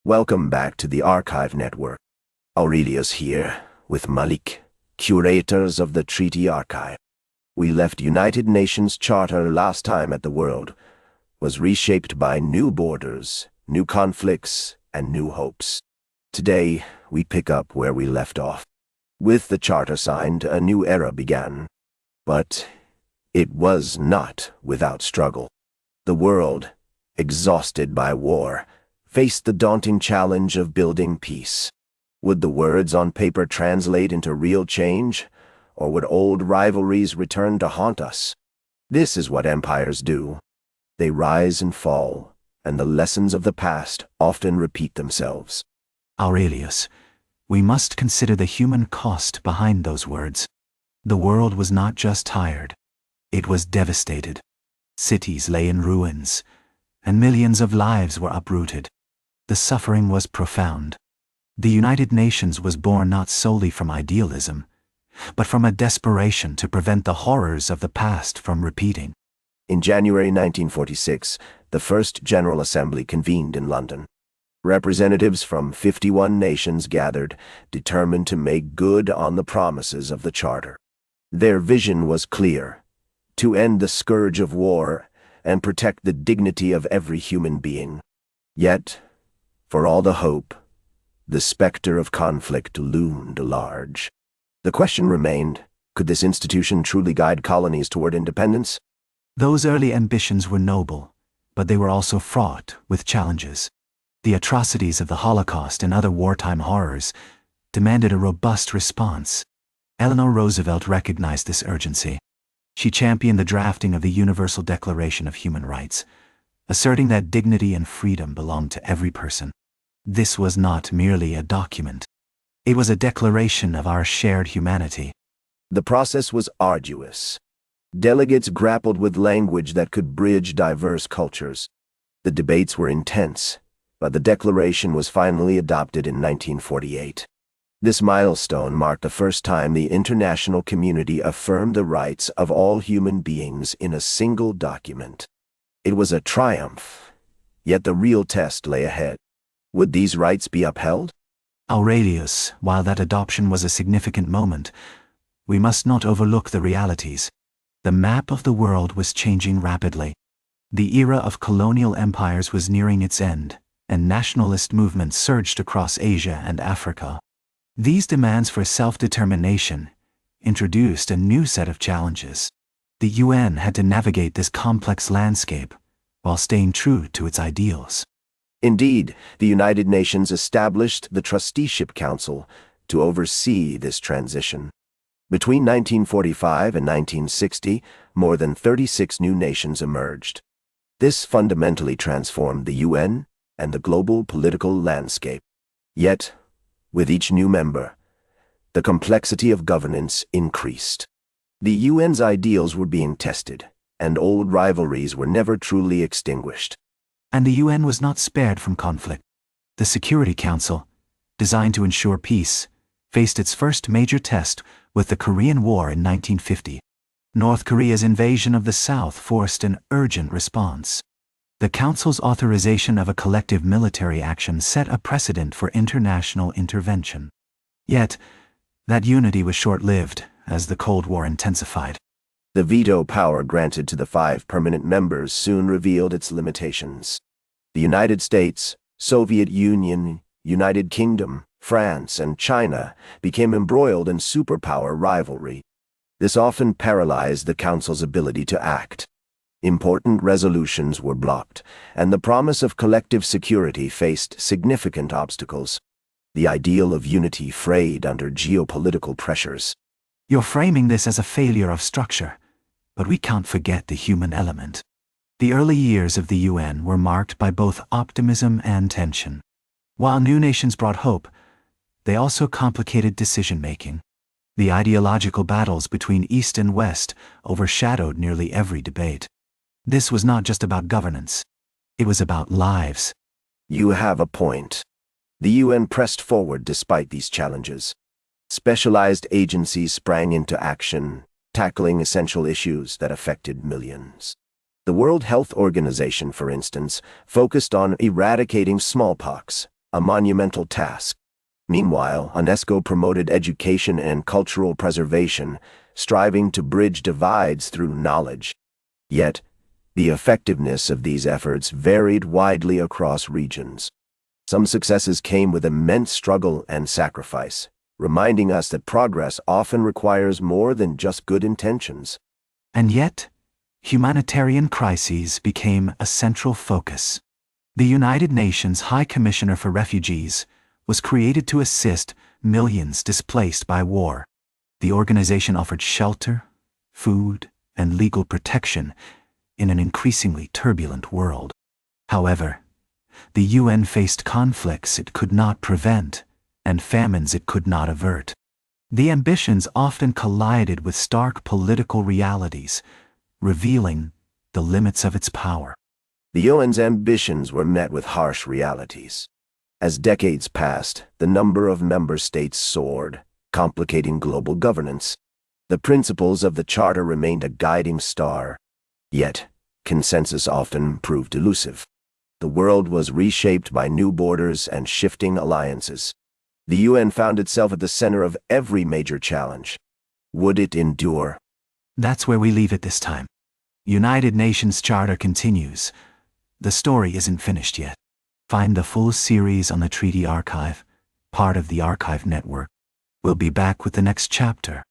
Welcome back to the Archive Network. Aurelius here, with Malik, curators of the Treaty Archive. We left United Nations Charter last time at the world was reshaped by new borders, new conflicts, and new hopes. Today, we pick up where we left off. With the Charter signed, a new era began. But it was not without struggle. The world, exhausted by war, faced the daunting challenge of building peace. Would the words on paper translate into real change, or would old rivalries return to haunt us? This is what empires do. They rise and fall, and the lessons of the past often repeat themselves. Aurelius, we must consider the human cost behind those words. The world was not just tired. It was devastated. Cities lay in ruins, and millions of lives were uprooted. The suffering was profound. The United Nations was born not solely from idealism, but from a desperation to prevent the horrors of the past from repeating. In January 1946, the First General Assembly convened in London. Representatives from 51 nations gathered, determined to make good on the promises of the Charter. Their vision was clear: to end the scourge of war and protect the dignity of every human being. Yet, for all the hope, the specter of conflict loomed large. The question remained, could this institution truly guide colonies toward independence? Those early ambitions were noble, but they were also fraught with challenges. The atrocities of the Holocaust and other wartime horrors demanded a robust response. Eleanor Roosevelt recognized this urgency. She championed the drafting of the Universal Declaration of Human Rights, asserting that dignity and freedom belonged to every person. This was not merely a document. It was a declaration of our shared humanity. The process was arduous. Delegates grappled with language that could bridge diverse cultures. The debates were intense, but the declaration was finally adopted in 1948. This milestone marked the first time the international community affirmed the rights of all human beings in a single document. It was a triumph, yet the real test lay ahead. Would these rights be upheld? Aurelius, while that adoption was a significant moment, we must not overlook the realities. The map of the world was changing rapidly. The era of colonial empires was nearing its end, and nationalist movements surged across Asia and Africa. These demands for self-determination introduced a new set of challenges. The UN had to navigate this complex landscape while staying true to its ideals. Indeed, the United Nations established the Trusteeship Council to oversee this transition. Between 1945 and 1960, more than 36 new nations emerged. This fundamentally transformed the UN and the global political landscape. Yet, with each new member, the complexity of governance increased. The UN's ideals were being tested, and old rivalries were never truly extinguished. And the UN was not spared from conflict. The Security Council, designed to ensure peace, faced its first major test with the Korean War in 1950. North Korea's invasion of the South forced an urgent response. The Council's authorization of a collective military action set a precedent for international intervention. Yet, that unity was short-lived as the Cold War intensified. The veto power granted to the 5 permanent members soon revealed its limitations. The United States, Soviet Union, United Kingdom, France, and China became embroiled in superpower rivalry. This often paralyzed the Council's ability to act. Important resolutions were blocked, and the promise of collective security faced significant obstacles. The ideal of unity frayed under geopolitical pressures. You're framing this as a failure of structure, but we can't forget the human element. The early years of the UN were marked by both optimism and tension. While new nations brought hope, they also complicated decision-making. The ideological battles between East and West overshadowed nearly every debate. This was not just about governance. It was about lives. You have a point. The UN pressed forward despite these challenges. Specialized agencies sprang into action, tackling essential issues that affected millions. The World Health Organization, for instance, focused on eradicating smallpox, a monumental task. Meanwhile, UNESCO promoted education and cultural preservation, striving to bridge divides through knowledge. Yet, the effectiveness of these efforts varied widely across regions. Some successes came with immense struggle and sacrifice, reminding us that progress often requires more than just good intentions. And yet, humanitarian crises became a central focus. The United Nations High Commissioner for Refugees was created to assist millions displaced by war. The organization offered shelter, food, and legal protection in an increasingly turbulent world. However, the UN faced conflicts it could not prevent and famines it could not avert. The ambitions often collided with stark political realities, revealing the limits of its power. The UN's ambitions were met with harsh realities. As decades passed, the number of member states soared, complicating global governance. The principles of the Charter remained a guiding star. Yet, consensus often proved elusive. The world was reshaped by new borders and shifting alliances. The UN found itself at the center of every major challenge. Would it endure? That's where we leave it this time. United Nations Charter continues. The story isn't finished yet. Find the full series on the Treaty Archive, part of the Archive Network. We'll be back with the next chapter.